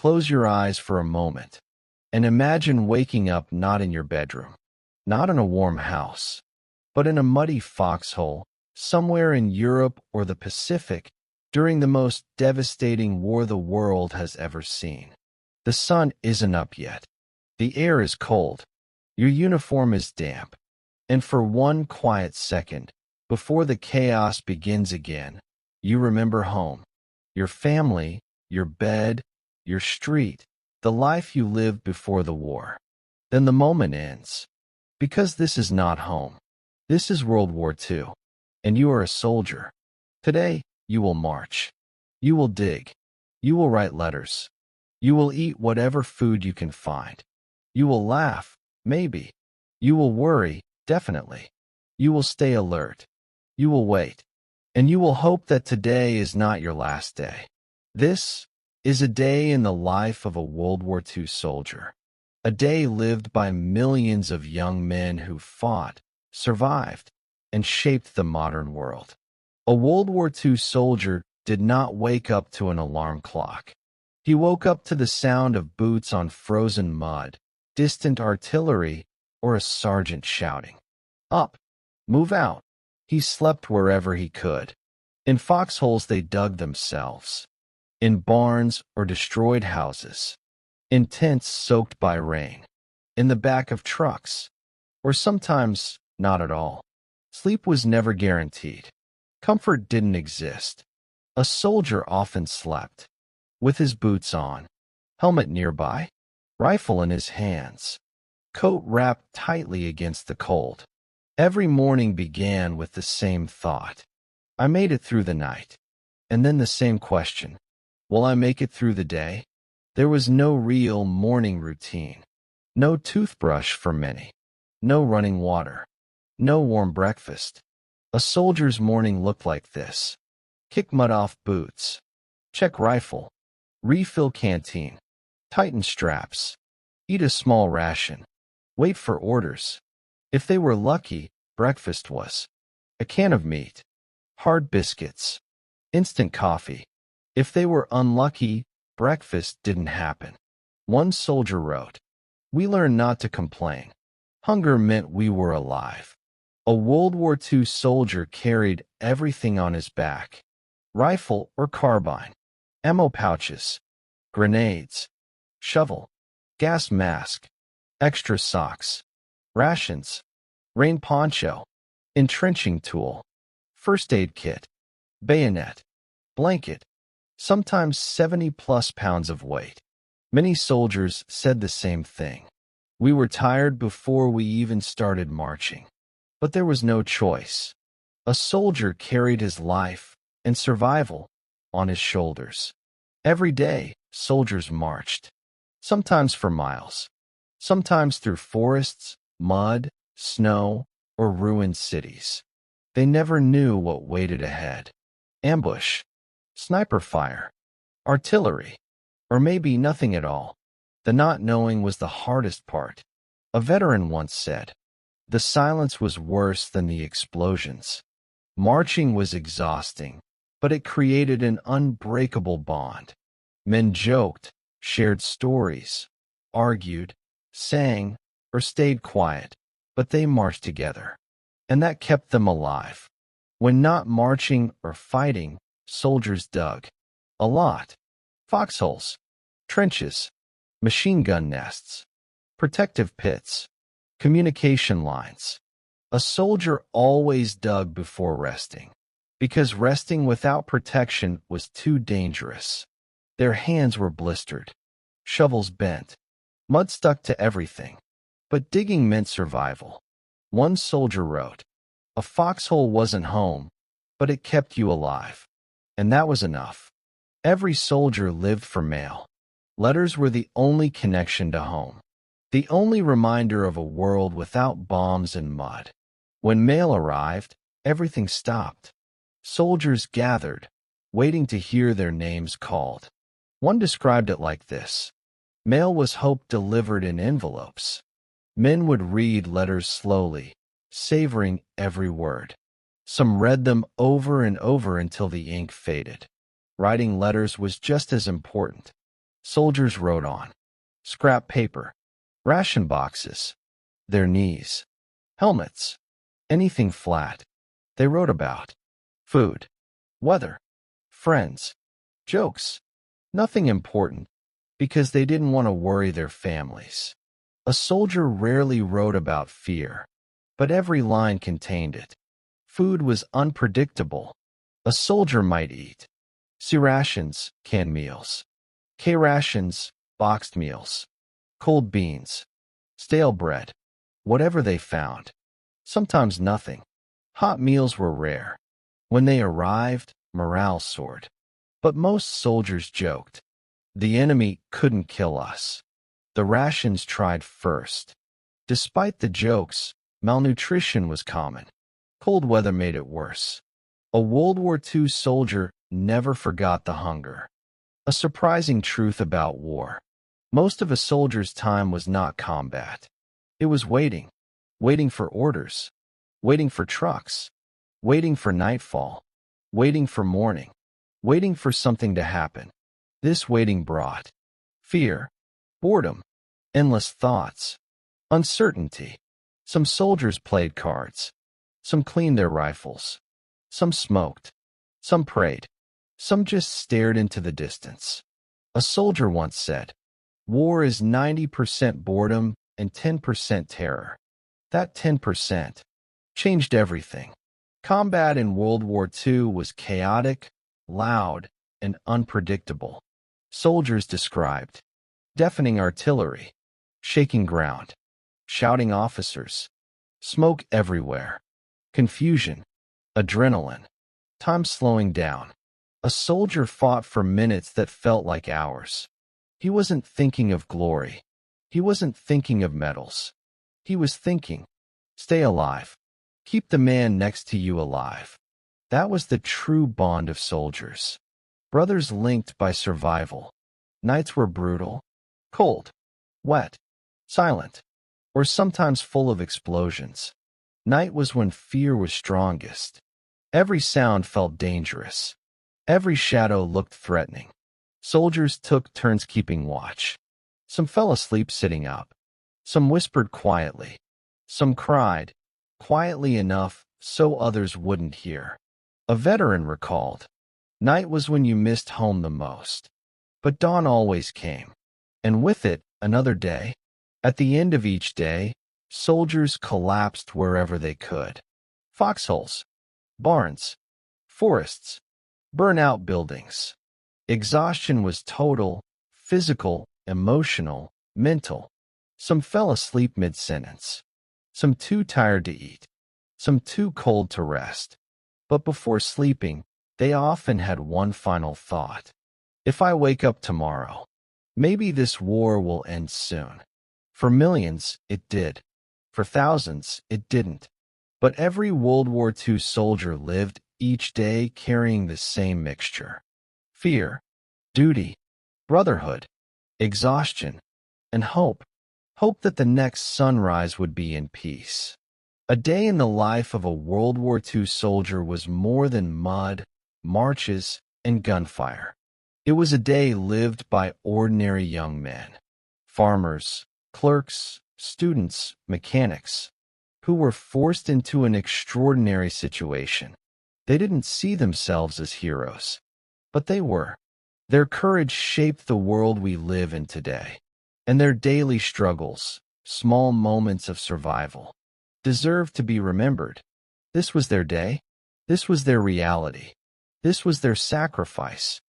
Close your eyes for a moment and imagine waking up not in your bedroom, not in a warm house, but in a muddy foxhole somewhere in Europe or the Pacific during the most devastating war the world has ever seen. The sun isn't up yet. The air is cold. Your uniform is damp. And for one quiet second, before the chaos begins again, you remember home, your family, your bed, your street, the life you lived before the war. Then the moment ends. Because this is not home. This is World War II. And you are a soldier. Today, you will march. You will dig. You will write letters. You will eat whatever food you can find. You will laugh, maybe. You will worry, definitely. You will stay alert. You will wait. And you will hope that today is not your last day. This is a day in the life of a World War II soldier. A day lived by millions of young men who fought, survived, and shaped the modern world. A World War II soldier did not wake up to an alarm clock. He woke up to the sound of boots on frozen mud, distant artillery, or a sergeant shouting, "Up! Move out!" He slept wherever he could. In foxholes they dug themselves. In barns or destroyed houses. In tents soaked by rain. In the back of trucks. Or sometimes not at all. Sleep was never guaranteed. Comfort didn't exist. A soldier often slept, with his boots on, helmet nearby, rifle in his hands, coat wrapped tightly against the cold. Every morning began with the same thought. I made it through the night. And then the same question. Will I make it through the day? There was no real morning routine. No toothbrush for many. No running water. No warm breakfast. A soldier's morning looked like this. Kick mud off boots. Check rifle. Refill canteen. Tighten straps. Eat a small ration. Wait for orders. If they were lucky, breakfast was a can of meat, hard biscuits, instant coffee. If they were unlucky, breakfast didn't happen. One soldier wrote, "We learned not to complain. Hunger meant we were alive." A World War II soldier carried everything on his back. Rifle or carbine, ammo pouches, grenades, shovel, gas mask, extra socks, rations, rain poncho, entrenching tool, first aid kit, bayonet, blanket, sometimes 70+ pounds of weight. Many soldiers said the same thing. We were tired before we even started marching. But there was no choice. A soldier carried his life and survival on his shoulders. Every day, soldiers marched, sometimes for miles, sometimes through forests, mud, snow, or ruined cities. They never knew what waited ahead. Ambush, sniper fire, artillery, or maybe nothing at all. The not knowing was the hardest part. A veteran once said, "The silence was worse than the explosions." Marching was exhausting, but it created an unbreakable bond. Men joked, shared stories, argued, sang, or stayed quiet, but they marched together. And that kept them alive. When not marching or fighting, soldiers dug. A lot. Foxholes, trenches, machine gun nests, protective pits, communication lines. A soldier always dug before resting, because resting without protection was too dangerous. Their hands were blistered, shovels bent, mud stuck to everything. But digging meant survival. One soldier wrote, "A foxhole wasn't home, but it kept you alive." And that was enough. Every soldier lived for mail. Letters were the only connection to home, the only reminder of a world without bombs and mud. When mail arrived, everything stopped. Soldiers gathered, waiting to hear their names called. One described it like this. Mail was hope delivered in envelopes. Men would read letters slowly, savoring every word. Some read them over and over until the ink faded. Writing letters was just as important. Soldiers wrote on scrap paper, ration boxes, their knees, helmets, anything flat. They wrote about food, weather, friends, jokes, nothing important, because they didn't want to worry their families. A soldier rarely wrote about fear, but every line contained it. Food was unpredictable. A soldier might eat C rations, canned meals, K rations, boxed meals, cold beans, stale bread, whatever they found. Sometimes nothing. Hot meals were rare. When they arrived, morale soared. But most soldiers joked. The enemy couldn't kill us. The rations tried first. Despite the jokes, malnutrition was common. Cold weather made it worse. A World War II soldier never forgot the hunger. A surprising truth about war. Most of a soldier's time was not combat. It was waiting. Waiting for orders. Waiting for trucks. Waiting for nightfall. Waiting for morning. Waiting for something to happen. This waiting brought fear, boredom, endless thoughts, uncertainty. Some soldiers played cards. Some cleaned their rifles. Some smoked. Some prayed. Some just stared into the distance. A soldier once said, "War is 90% boredom and 10% terror." That 10% changed everything. Combat in World War II was chaotic, loud, and unpredictable. Soldiers described deafening artillery, shaking ground, shouting officers, smoke everywhere, confusion, adrenaline, time slowing down. A soldier fought for minutes that felt like hours. He wasn't thinking of glory. He wasn't thinking of medals. He was thinking, stay alive. Keep the man next to you alive. That was the true bond of soldiers. Brothers linked by survival. Nights were brutal, cold, wet, silent, or sometimes full of explosions. Night was when fear was strongest. Every sound felt dangerous. Every shadow looked threatening. Soldiers took turns keeping watch. Some fell asleep sitting up. Some whispered quietly. Some cried, quietly enough so others wouldn't hear. A veteran recalled, "Night was when you missed home the most. But dawn always came. And with it, another day. At the end of each day, soldiers collapsed wherever they could. Foxholes, barns, forests, burnout buildings. Exhaustion was total, physical, emotional, mental. Some fell asleep mid-sentence. Some too tired to eat. Some too cold to rest. But before sleeping, they often had one final thought. If I wake up tomorrow, maybe this war will end soon. For millions, it did. For thousands, it didn't. But every World War II soldier lived each day carrying the same mixture. Fear, duty, brotherhood, exhaustion, and hope. Hope that the next sunrise would be in peace. A day in the life of a World War II soldier was more than mud, marches, and gunfire. It was a day lived by ordinary young men, farmers, clerks, students, mechanics, who were forced into an extraordinary situation. They didn't see themselves as heroes, but they were. Their courage shaped the world we live in today, and their daily struggles, small moments of survival, deserve to be remembered. This was their day. This was their reality. This was their sacrifice.